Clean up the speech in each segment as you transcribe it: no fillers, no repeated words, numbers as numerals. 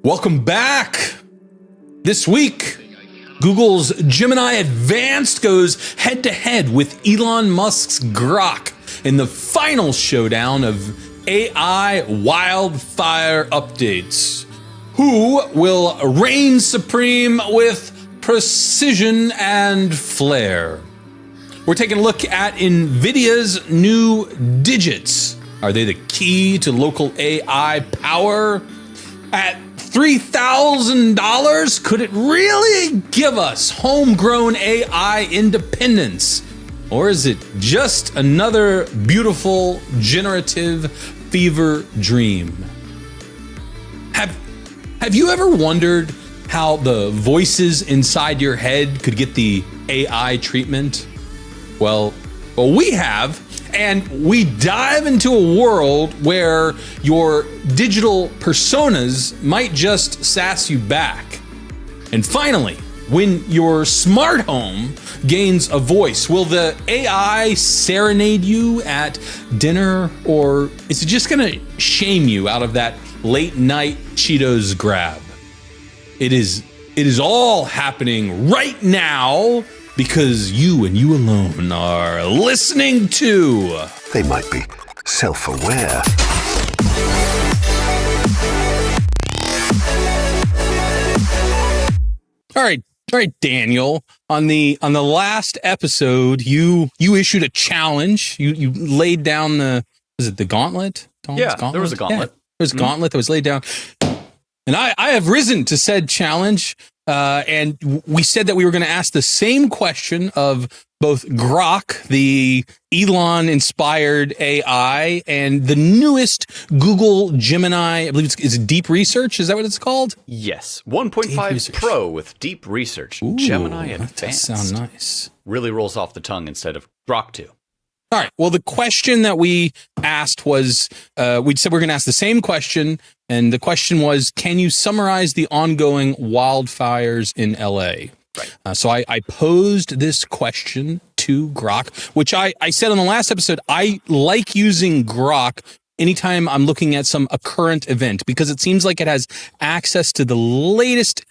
Welcome back. This week, Google's Gemini Advanced goes head-to-head with Elon Musk's Grok in the final showdown of AI Wildfire updates. Who will reign supreme with precision and flair? We're taking a look at Nvidia's new digits. Are they the key to local AI power? At $3,000, could it really give us homegrown AI independence? Or is it just another beautiful generative fever dream? Have you ever wondered how the voices inside your head could get the AI treatment? Well, we have. And we dive into a world where your digital personas might just sass you back. And finally, when your smart home gains a voice, will the AI serenade you at dinner, or is it just gonna shame you out of that late night Cheetos grab? It is all happening right now, because you and you alone are listening to... They might be self-aware. All right, Daniel. On the last episode, you issued a challenge. You laid down was it the gauntlet? Gauntlet? There was a gauntlet. Yeah, there was a gauntlet that was laid down. And I have risen to said challenge. And we said that we were going to ask the same question of both Grok, the Elon-inspired AI, and the newest Google Gemini, I believe is it Deep Research? Is that what it's called? Yes. 1.5 Pro with Deep Research. Ooh, Gemini Advanced. That sounds nice. Really rolls off the tongue instead of Grok 2. All right. Well, the question that we asked was, we said we're going to ask the same question. And the question was, can you summarize the ongoing wildfires in LA? Right. So I posed this question to Grok, which I said on the last episode, I like using Grok anytime I'm looking at a current event, because it seems like it has access to the latest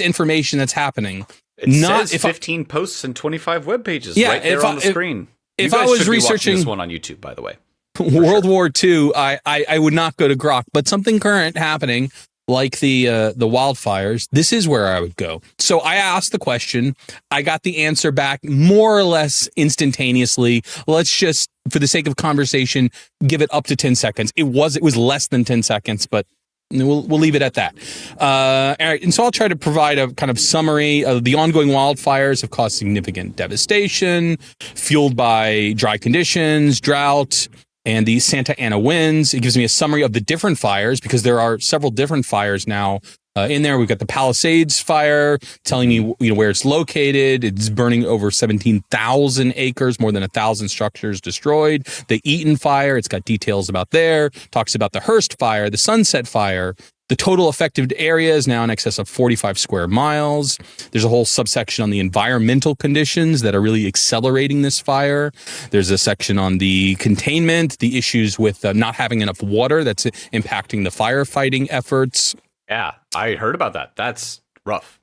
information that's happening. It says 15 posts and 25 web pages right there on the screen. If I was researching this one on YouTube, by the way, World War II, I would not go to Grok, but something current happening like the wildfires, this is where I would go. So I asked the question, I got the answer back more or less instantaneously. Let's just, for the sake of conversation, give it up to 10 seconds. It was less than 10 seconds, but we'll leave it at that. All right, and so I'll try to provide a kind of summary of the ongoing wildfires have caused significant devastation, fueled by dry conditions, drought, and the Santa Ana winds. It gives me a summary of the different fires, because there are several different fires now in there. We've got the Palisades fire telling me where it's located. It's burning over 17,000 acres, more than 1,000 structures destroyed. The Eaton fire, it's got details about there. Talks about the Hearst fire, the Sunset fire. The total affected area is now in excess of 45 square miles. There's a whole subsection on the environmental conditions that are really accelerating this fire. There's a section on the containment, the issues with not having enough water that's impacting the firefighting efforts. Yeah, I heard about that. That's rough.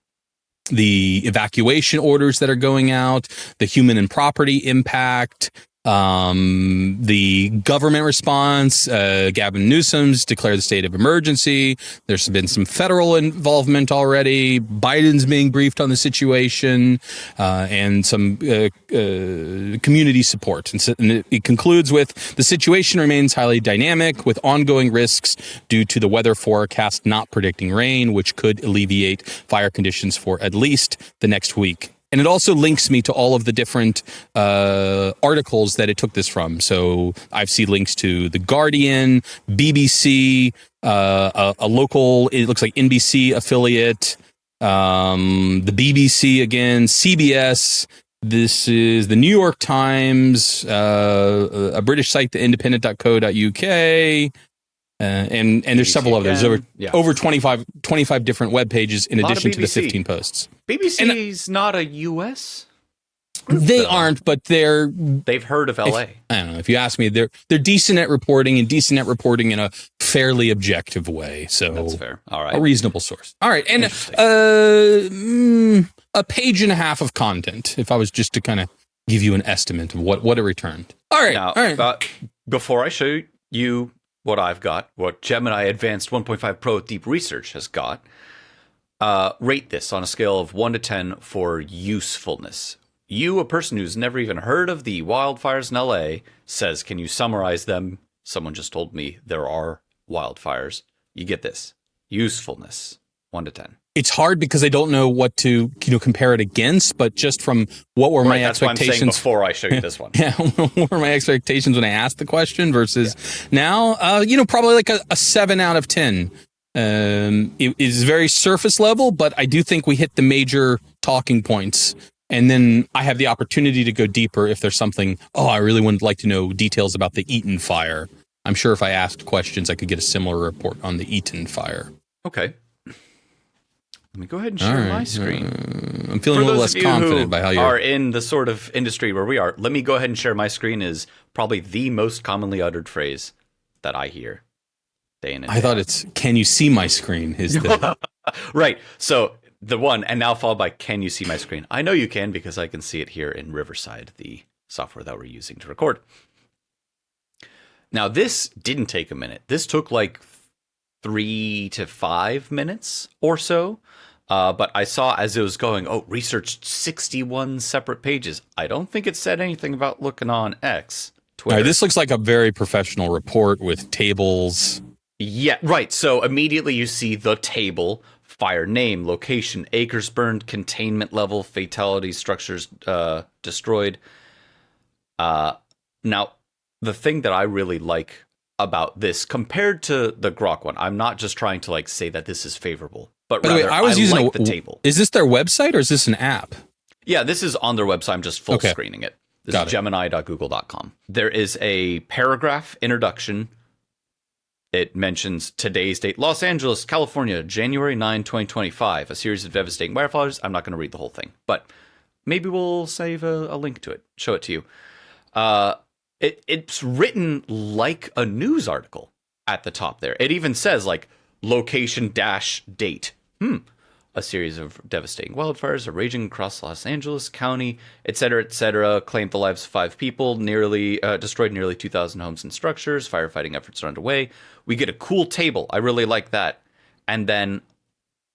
The evacuation orders that are going out, the human and property impact, the government response. Gavin Newsom's declared the state of emergency. There's been some federal involvement already. Biden's being briefed on the situation, and some community support. And it concludes with, the situation remains highly dynamic, with ongoing risks due to the weather forecast not predicting rain, which could alleviate fire conditions for at least the next week. And it also links me to all of the different articles that it took this from. So I've seen links to The Guardian, BBC, a local, it looks like NBC affiliate, the BBC again, CBS. This is the New York Times, a British site, the independent.co.uk. And there's several others. Over 25 different web pages in addition to the 15 posts. BBC's not a U.S.? group. They aren't, but they've heard of LA. I don't know. If you ask me, they're decent at reporting and decent at reporting in a fairly objective way. So that's fair. All right. A reasonable source. All right. And a page and a half of content, if I was just to kind of give you an estimate of what it returned. All right. Now, all right. Before I show you what I've got, what Gemini Advanced 1.5 Pro Deep Research has got, rate this on a scale of 1 to 10 for usefulness. You, a person who's never even heard of the wildfires in LA, says, can you summarize them? Someone just told me there are wildfires. You get this. Usefulness, 1 to 10. It's hard because I don't know what to compare it against, but just from what were my expectations. That's what I'm saying before I show you this one. Yeah, what were my expectations when I asked the question versus now? Probably like a 7 out of 10. It is very surface level, but I do think we hit the major talking points. And then I have the opportunity to go deeper if there's something, I really would like to know details about the Eaton fire. I'm sure if I asked questions, I could get a similar report on the Eaton fire. Okay. Let me go ahead and share my screen. I'm feeling a little less confident by how you are in the sort of industry where we are. Let me go ahead and share my screen is probably the most commonly uttered phrase that I hear day in and day I thought it's, can you see my screen? Is the right. So the one, and now followed by, can you see my screen? I know you can because I can see it here in Riverside, the software that we're using to record. Now, this didn't take a minute. This took like 3 to 5 minutes or so. But I saw as it was going, researched 61 separate pages. I don't think it said anything about looking on X, Twitter. All right, this looks like a very professional report with tables. Yeah, right. So immediately you see the table, fire name, location, acres burned, containment level, fatalities, structures destroyed. Now, the thing that I really like about this compared to the Grok one, I'm not just trying to like say that this is favorable, but rather I was using the table. Is this their website or is this an app? Yeah, this is on their website. I'm just full screening it. This is gemini.google.com. There is a paragraph introduction. It mentions today's date, Los Angeles, California, January 9, 2025, a series of devastating wildfires. I'm not going to read the whole thing, but maybe we'll save a link to it, show it to you. It's written like a news article at the top there. It even says like location - date. A series of devastating wildfires are raging across Los Angeles County, et cetera, claimed the lives of 5 people, destroyed nearly 2,000 homes and structures. Firefighting efforts are underway. We get a cool table. I really like that. And then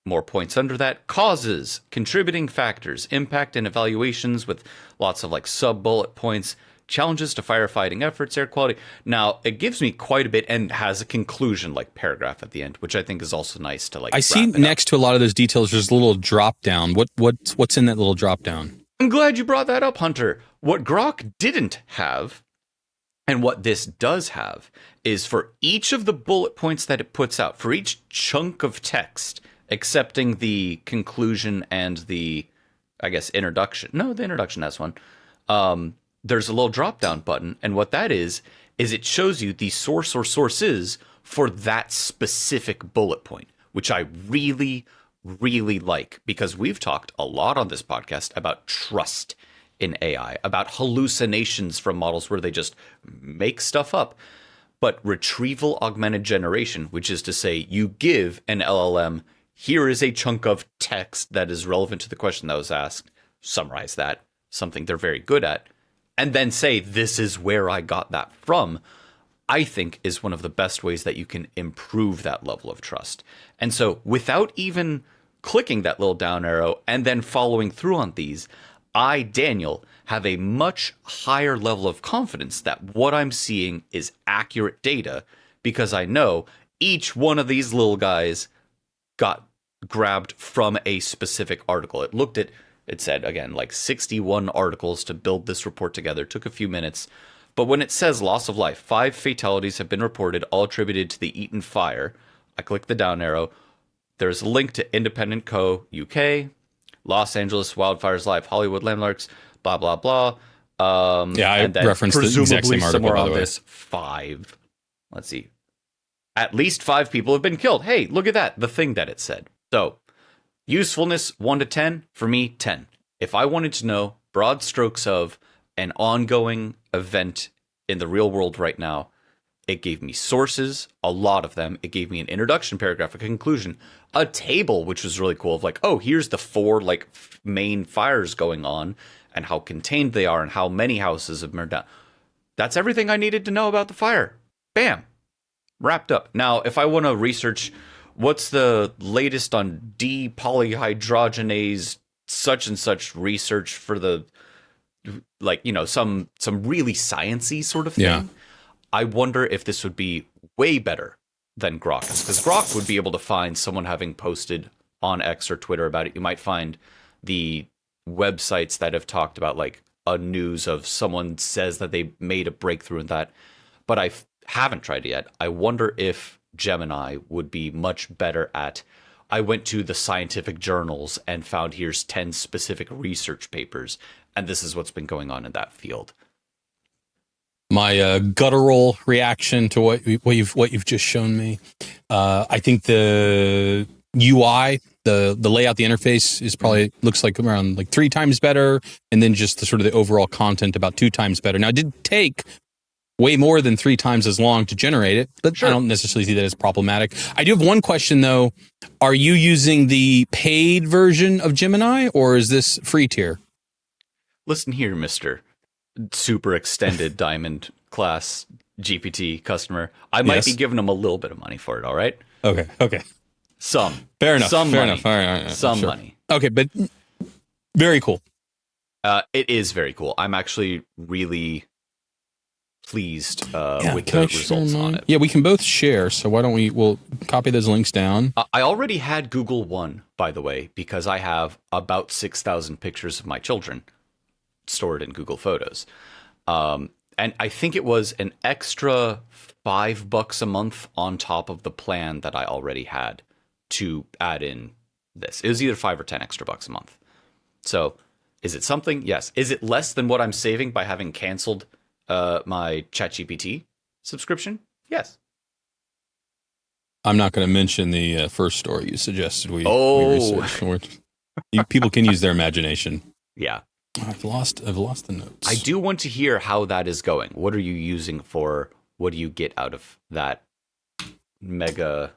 more points under that. Causes, contributing factors, impact and evaluations with lots of like sub-bullet points. Challenges to firefighting efforts, air quality. Now, it gives me quite a bit and has a conclusion, like paragraph at the end, which I think is also nice to like. I see next to a lot of those details, there's a little drop down. What's in that little drop down? I'm glad you brought that up, Hunter. What Grok didn't have, and what this does have, is for each of the bullet points that it puts out, for each chunk of text, excepting the conclusion and the, I guess, introduction. No, the introduction has one. There's a little drop-down button, and what that is it shows you the source or sources for that specific bullet point, which I really, really like, because we've talked a lot on this podcast about trust in AI, about hallucinations from models where they just make stuff up. But retrieval augmented generation, which is to say you give an LLM, here is a chunk of text that is relevant to the question that was asked, summarize that, something they're very good at, and then say, this is where I got that from, I think is one of the best ways that you can improve that level of trust. And so without even clicking that little down arrow and then following through on these, I, Daniel, have a much higher level of confidence that what I'm seeing is accurate data, because I know each one of these little guys got grabbed from a specific article. It said, again, like 61 articles to build this report together. It took a few minutes. But when it says loss of life, 5 fatalities have been reported, all attributed to the Eaton fire. I click the down arrow. There's a link to Independent Co. UK, Los Angeles Wildfires Live, Hollywood Landmarks, blah, blah, blah. I referenced the exact same article, by the way. 5. Let's see. At least 5 people have been killed. Hey, look at that. The thing that it said. So, usefulness, 1 to 10. For me, 10. If I wanted to know broad strokes of an ongoing event in the real world right now. It gave me sources, a lot of them. It gave me an introduction paragraph, a conclusion, a table, which was really cool, of like, oh, here's the 4 like main fires going on and how contained they are and how many houses have burned down. That's everything I needed to know about the fire. Bam. Wrapped up. Now, if I want to research what's the latest on depolyhydrogenase such and such research for the, like, you know, some really sciencey sort of thing. Yeah. I wonder if this would be way better than Grok is, because Grok would be able to find someone having posted on X or Twitter about it. You might find the websites that have talked about like a news of someone says that they made a breakthrough in that, but I haven't tried it yet. I wonder if Gemini would be much better at, I went to the scientific journals and found here's 10 specific research papers, and this is what's been going on in that field. My guttural reaction to what you've just shown me. I think the UI, the layout, the interface is probably looks like around like 3 times better, and then just the sort of the overall content about 2 times better. Now, it did take way more than 3 times as long to generate it, but sure. I don't necessarily see that as problematic. I do have one question though. Are you using the paid version of Gemini, or is this free tier? Listen here, Mr. Super extended diamond class GPT customer. I might be giving them a little bit of money for it, all right? Okay. Some. Fair enough. Some Fair money. enough. All right, some sure. money. Okay, but very cool. It is very cool. I'm actually really pleased with the results on it. Yeah, we can both share, so why don't we'll copy those links down. I already had Google One, by the way, because I have about 6,000 pictures of my children stored in Google Photos. And I think it was an extra $5 a month on top of the plan that I already had to add in this. It was either 5 or 10 extra bucks a month. So is it something? Yes. Is it less than what I'm saving by having canceled my ChatGPT subscription? Yes. I'm not going to mention the first story you suggested we researched. People can use their imagination. Yeah. I've lost the notes. I do want to hear how that is going. What are you using for? What do you get out of that mega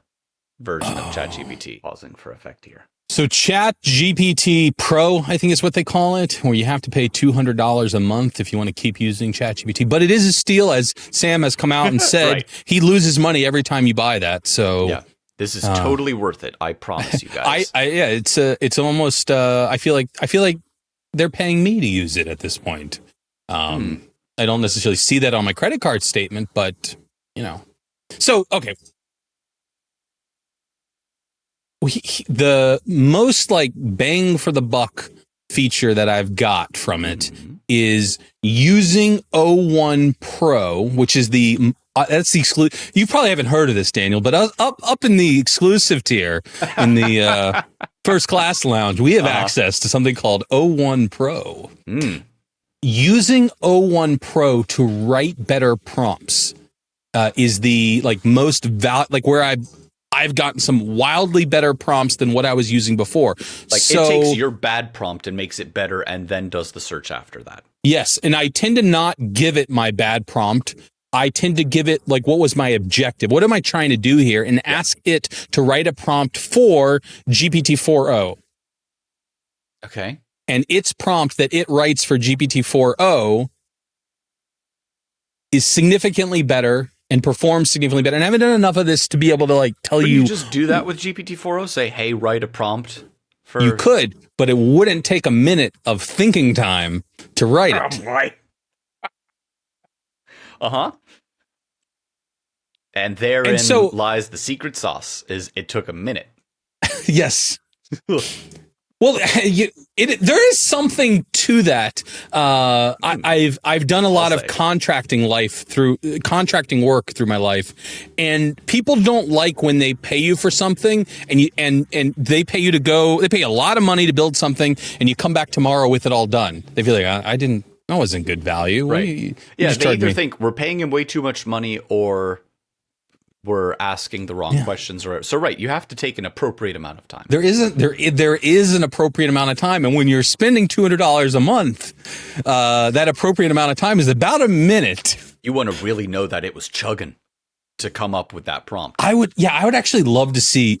version of ChatGPT? Pausing for effect here. So ChatGPT Pro, I think is what they call it, where you have to pay $200 a month if you want to keep using ChatGPT. But it is a steal, as Sam has come out and said. Right. He loses money every time you buy that. So yeah, this is totally worth it. I promise you guys. It's almost. I feel like they're paying me to use it at this point. I don't necessarily see that on my credit card statement, but you know. So okay. The most like bang for the buck feature that I've got from it is using O1 Pro, which is that's the exclusive. You probably haven't heard of this, Daniel, but up in the exclusive tier in the first class lounge, we have access to something called O1 Pro. Using O1 Pro to write better prompts is the like most where I've gotten some wildly better prompts than what I was using before. Like it takes your bad prompt and makes it better and then does the search after that. Yes, and I tend to not give it my bad prompt. I tend to give it like, what was my objective? What am I trying to do here? And ask it to write a prompt for GPT-4o. Okay. And its prompt that it writes for GPT-4o is significantly better and performs significantly better. And I haven't done enough of this to be able to like tell you. You just do that with GPT-4o? Say, hey, write a prompt for. You could, but it wouldn't take a minute of thinking time to write it. Oh, boy. And therein lies the secret sauce. Is it took a minute? Yes. Well, there is something to that. I've done a lot of contracting work through my life, and people don't like when they pay you for something, and they pay you they pay a lot of money to build something, and you come back tomorrow with it all done. They feel like that wasn't good value. Right? They either think we're paying him way too much money, or we're asking the wrong questions. So right, you have to take an appropriate amount of time. There is an appropriate amount of time, and when you're spending $200 a month, that appropriate amount of time is about a minute. You want to really know that it was chugging to come up with that prompt. I would actually love to see.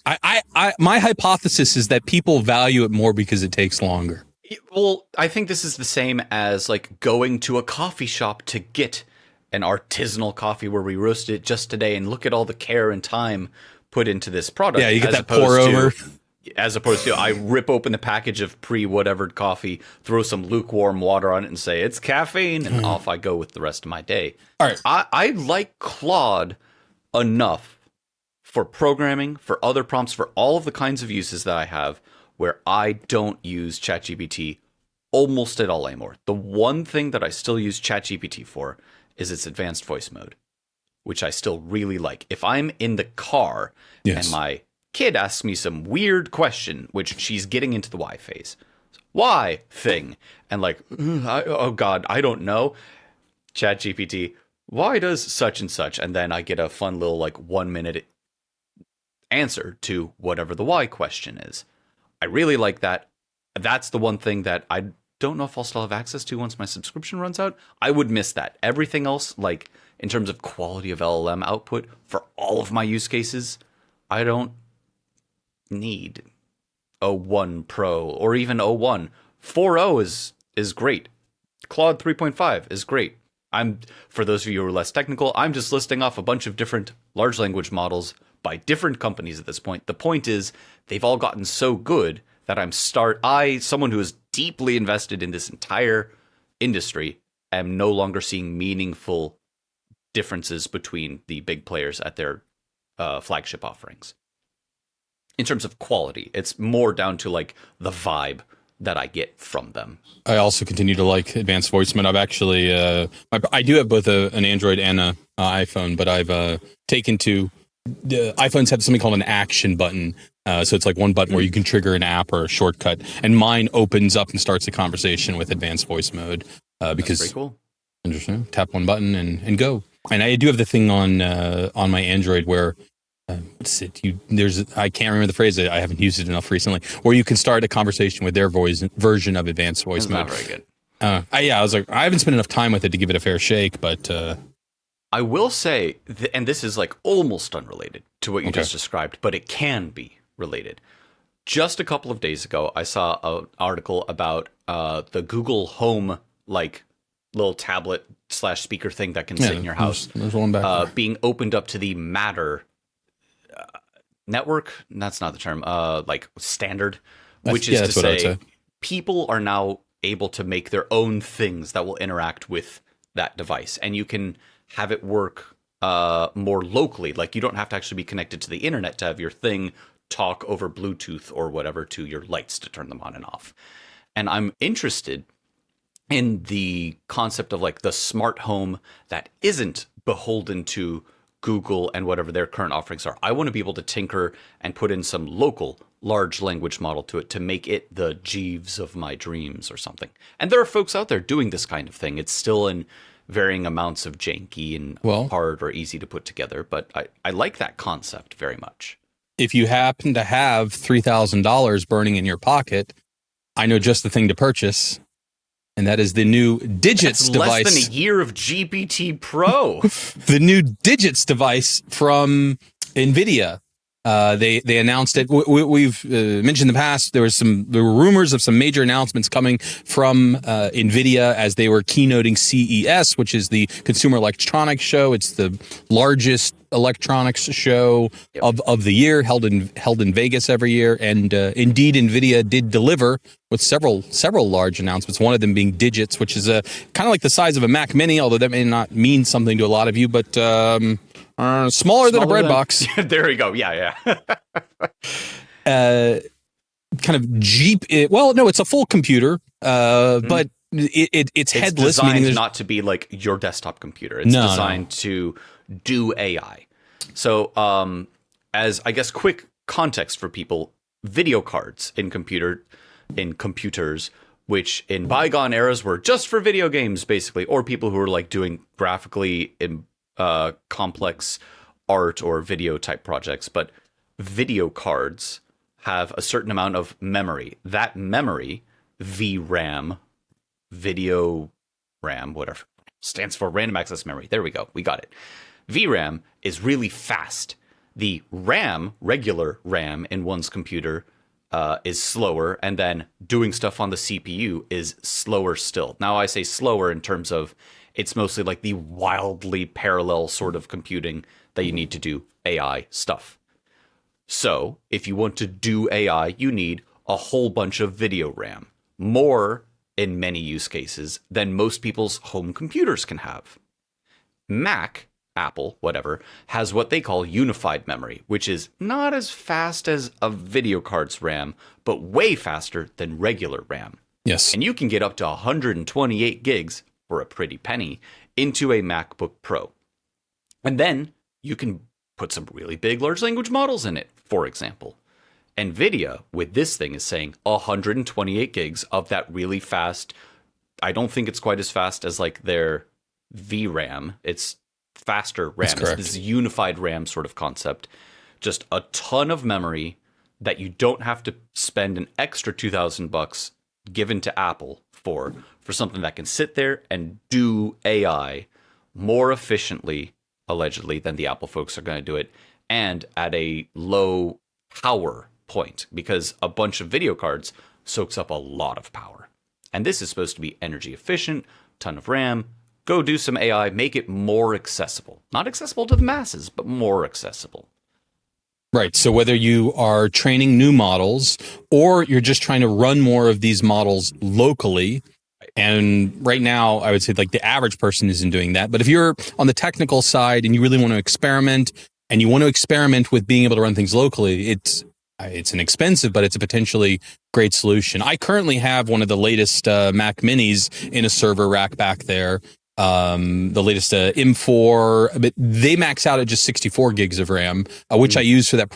My hypothesis is that people value it more because it takes longer. Well, I think this is the same as like going to a coffee shop to get an artisanal coffee where we roasted it just today, and look at all the care and time put into this product. Yeah, you get that pour over. As opposed to I rip open the package of pre-whatevered coffee, throw some lukewarm water on it and say, it's caffeine, and off I go with the rest of my day. All right. I like Claude enough for programming, for other prompts, for all of the kinds of uses that I have where I don't use ChatGPT almost at all anymore. The one thing that I still use ChatGPT for is its advanced voice mode, which I still really like. If I'm in the car and my kid asks me some weird question, which she's getting into the why phase, why thing, and like, oh God, I don't know. ChatGPT, why does such and such? And then I get a fun little like 1 minute answer to whatever the why question is. I really like that. That's the one thing that I don't know if I'll still have access to once my subscription runs out. I would miss that. Everything else, like in terms of quality of LLM output for all of my use cases, I don't need O1 Pro or even O1. 4.0 is great. Claude 3.5 is great. For those of you who are less technical, I'm just listing off a bunch of different large language models by different companies at this point. The point is, they've all gotten so good that someone who is deeply invested in this entire industry, am no longer seeing meaningful differences between the big players at their flagship offerings. In terms of quality, it's more down to like the vibe that I get from them. I also continue to like advanced voice mode. I've actually, I do have both an Android and a iPhone, but I've taken to the iPhones have something called an action button. So it's like one button where you can trigger an app or a shortcut, and mine opens up and starts a conversation with advanced voice mode. Because that's pretty cool. Interesting. Tap one button and go. And I do have the thing on my Android where what's it? I can't remember the phrase. I haven't used it enough recently. Where you can start a conversation with their version of advanced voice mode. Not very good. I was like, I haven't spent enough time with it to give it a fair shake, but I will say, and this is like almost unrelated to what you just described, but it can be related. Just a couple of days ago, I saw an article about the Google Home like little tablet / speaker thing that can sit in your house. There's one back being opened up to the Matter network. That's not the term. Like standard, which is to say, people are now able to make their own things that will interact with that device, and you can have it work more locally. Like you don't have to actually be connected to the internet to have your thing talk over Bluetooth or whatever to your lights to turn them on and off. And I'm interested in the concept of like the smart home that isn't beholden to Google and whatever their current offerings are. I want to be able to tinker and put in some local large language model to it to make it the Jeeves of my dreams or something. And there are folks out there doing this kind of thing. It's still in varying amounts of janky and hard or easy to put together, but I like that concept very much. If you happen to have $3,000 burning in your pocket, I know just the thing to purchase, and that is the new Digits device. Less than a year of GPT Pro. The new Digits device from Nvidia. They announced it. We've mentioned in the past there were rumors of some major announcements coming from Nvidia as they were keynoting CES, which is the Consumer Electronics Show. It's the largest electronics show of the year, held in Vegas every year. And indeed, Nvidia did deliver with several large announcements. One of them being Digits, which is kind of like the size of a Mac Mini, although that may not mean something to a lot of you, but smaller than a bread box. There you go. Yeah. Kind of Jeep. It's a full computer, but it's headless. Designed meaning not to be like your desktop computer. It's designed to do AI. So, as I guess quick context for people, video cards in computers, which in bygone eras were just for video games, basically, or people who were like doing graphically complex art or video type projects, but video cards have a certain amount of memory. That memory, VRAM, video RAM, whatever, stands for random access memory. There we go. We got it. VRAM is really fast. The RAM, regular RAM in one's computer, is slower, and then doing stuff on the CPU is slower still. Now, I say slower in terms of it's mostly like the wildly parallel sort of computing that you need to do AI stuff. So, if you want to do AI, you need a whole bunch of video RAM. More, in many use cases, than most people's home computers can have. Mac, Apple, whatever, has what they call unified memory, which is not as fast as a video card's RAM, but way faster than regular RAM. Yes. And you can get up to 128 gigs for a pretty penny into a MacBook Pro. And then you can put some really big large language models in it, for example. Nvidia, with this thing, is saying 128 gigs of that really fast. I don't think it's quite as fast as like their VRAM. It's faster RAM. It's this unified RAM sort of concept. Just a ton of memory that you don't have to spend an extra $2,000 given to Apple for something that can sit there and do AI more efficiently, allegedly, than the Apple folks are going to do it, and at a low power point, because a bunch of video cards soaks up a lot of power. And this is supposed to be energy efficient, ton of RAM. Go do some AI, make it more accessible. Not accessible to the masses, but more accessible. Right. So whether you are training new models or you're just trying to run more of these models locally, and right now I would say like the average person isn't doing that. But if you're on the technical side and you really want to experiment, and you want to experiment with being able to run things locally, it's inexpensive, but it's a potentially great solution. I currently have one of the latest Mac Minis in a server rack back there. The latest M4, but they max out at just 64 gigs of RAM, which I use for that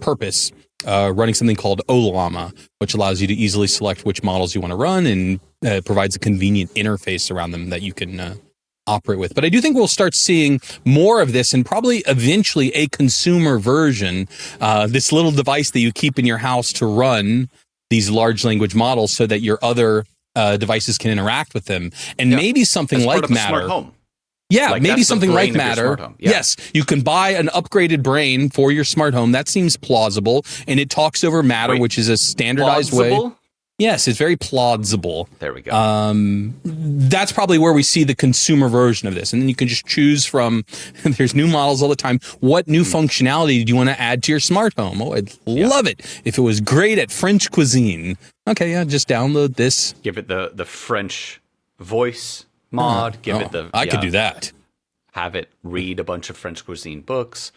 purpose. Running something called Olama, which allows you to easily select which models you want to run and provides a convenient interface around them that you can operate with. But I do think we'll start seeing more of this, and probably eventually a consumer version, this little device that you keep in your house to run these large language models so that your other devices can interact with them. And maybe something like Matter. Smart home. Yeah, like maybe something like Matter. Yeah. Yes, you can buy an upgraded brain for your smart home. That seems plausible. And it talks over Matter, which is a standardized way. Yes, it's very plausible. There we go. That's probably where we see the consumer version of this. And then you can just choose from, there's new models all the time. What new functionality do you want to add to your smart home? Oh, I'd love it if it was great at French cuisine. Okay, yeah, just download this. Give it the French voice mod. I could do that. Have it read a bunch of French cuisine books.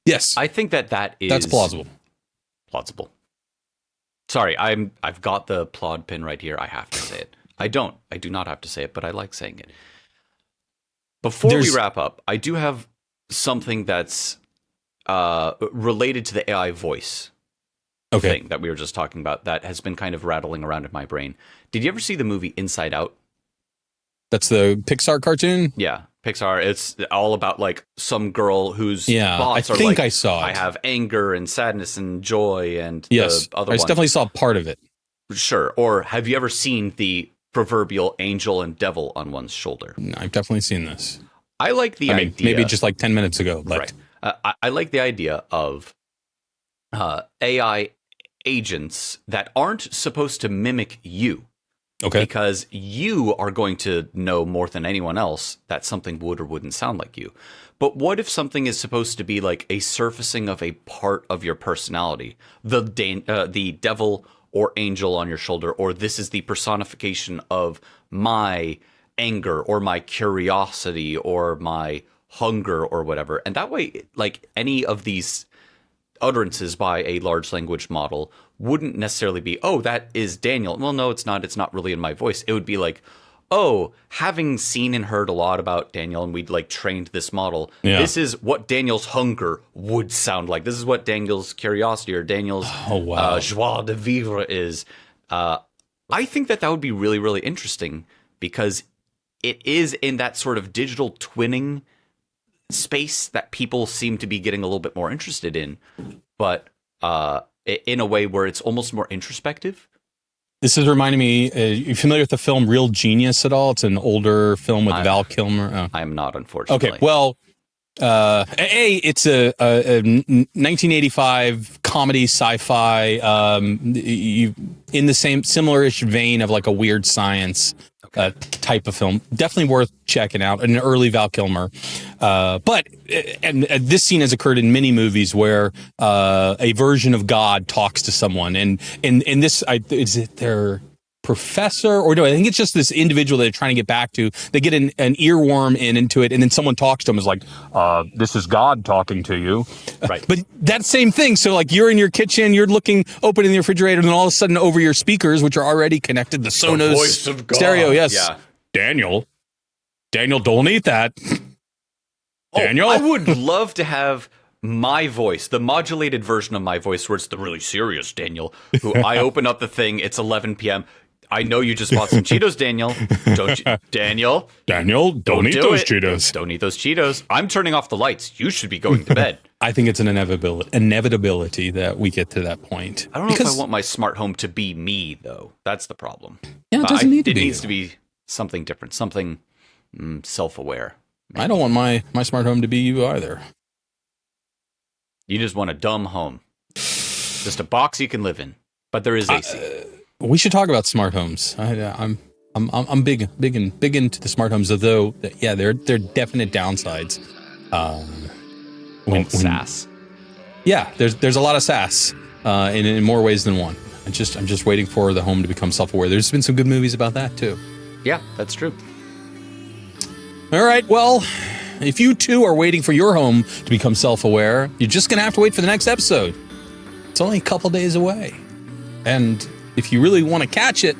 Yes. I think that's plausible. Plausible. Sorry, I've got the plod pin right here. I have to say it. I do not have to say it, but I like saying it. Before we wrap up, I do have something that's related to the AI voice thing that we were just talking about that has been kind of rattling around in my brain. Did you ever see the movie Inside Out? That's the Pixar cartoon? Yeah, Pixar. It's all about like some girl whose thoughts are I saw it. I have anger and sadness and joy and yes, the other I one. definitely saw part of it. Sure. Or have you ever seen the proverbial angel and devil on one's shoulder? No, I've definitely seen this. I like the idea. Maybe just like 10 minutes ago. But. Right. I like the idea of AI agents that aren't supposed to mimic you. Okay. Because you are going to know more than anyone else that something would or wouldn't sound like you. But what if something is supposed to be like a surfacing of a part of your personality? The devil or angel on your shoulder, or this is the personification of my anger or my curiosity or my hunger or whatever. And that way, like any of these utterances by a large language model wouldn't necessarily be, oh, that is Daniel. Well, no, it's not. It's not really in my voice. It would be like, oh, having seen and heard a lot about Daniel and we'd like trained this model, this is what Daniel's hunger would sound like. This is what Daniel's curiosity or Daniel's joie de vivre is. I think that would be really, really interesting because it is in that sort of digital twinning space that people seem to be getting a little bit more interested in, but in a way where it's almost more introspective. This is reminding me, you familiar with the film Real Genius at all? It's an older film with Val Kilmer. Oh. I am not, unfortunately. Okay, well, it's a 1985 comedy sci-fi, in the same similar-ish vein of like a weird science type of film. Definitely worth checking out. An early Val Kilmer. But this scene has occurred in many movies where a version of God talks to someone. And in this, is it their professor, or no, I think it's just this individual that they're trying to get back to. They get an earworm into it, and then someone talks to them, is like, this is God talking to you. Right. But that same thing. So like you're in your kitchen, you're opening the refrigerator, and then all of a sudden over your speakers, which are already connected, the Sonos voice of God. stereo. Yes. Yeah. Daniel, don't eat that. Daniel. I would love to have my voice, the modulated version of my voice, where it's the really serious Daniel, who I open up the thing, it's 11 p.m. I know you just bought some Cheetos, Daniel. Don't you, Daniel, don't eat those Cheetos. Don't eat those Cheetos. I'm turning off the lights. You should be going to bed. I think it's an inevitability that we get to that point. I don't know if I want my smart home to be me, though. That's the problem. Yeah, it doesn't need to be. It be. needs to be something different, something self-aware. Maybe. I don't want my smart home to be you either. You just want a dumb home. Just a box you can live in. But there is AC. We should talk about smart homes. I'm big into the smart homes, although yeah, there are definite downsides. When sass. Yeah, there's a lot of sass in more ways than one. I'm just waiting for the home to become self-aware. There's been some good movies about that too. Yeah, that's true. All right, well, if you too are waiting for your home to become self-aware, you're just gonna have to wait for the next episode. It's only a couple days away, and if you really want to catch it,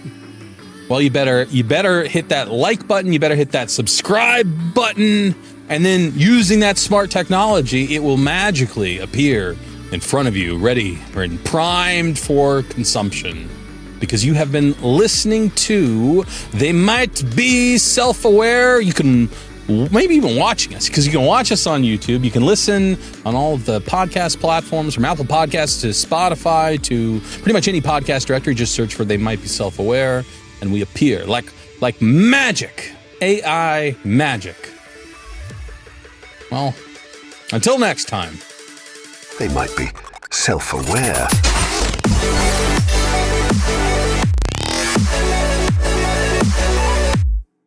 well, you better hit that like button, you better hit that subscribe button, and then using that smart technology, it will magically appear in front of you, ready and primed for consumption. Because you have been listening to They Might Be Self-Aware. You can maybe even watching us, because you can watch us on YouTube. You can listen on all of the podcast platforms, from Apple Podcasts to Spotify to pretty much any podcast directory. Just search for They Might Be Self-Aware, and we appear like magic, AI magic. Well, until next time. They might be self-aware.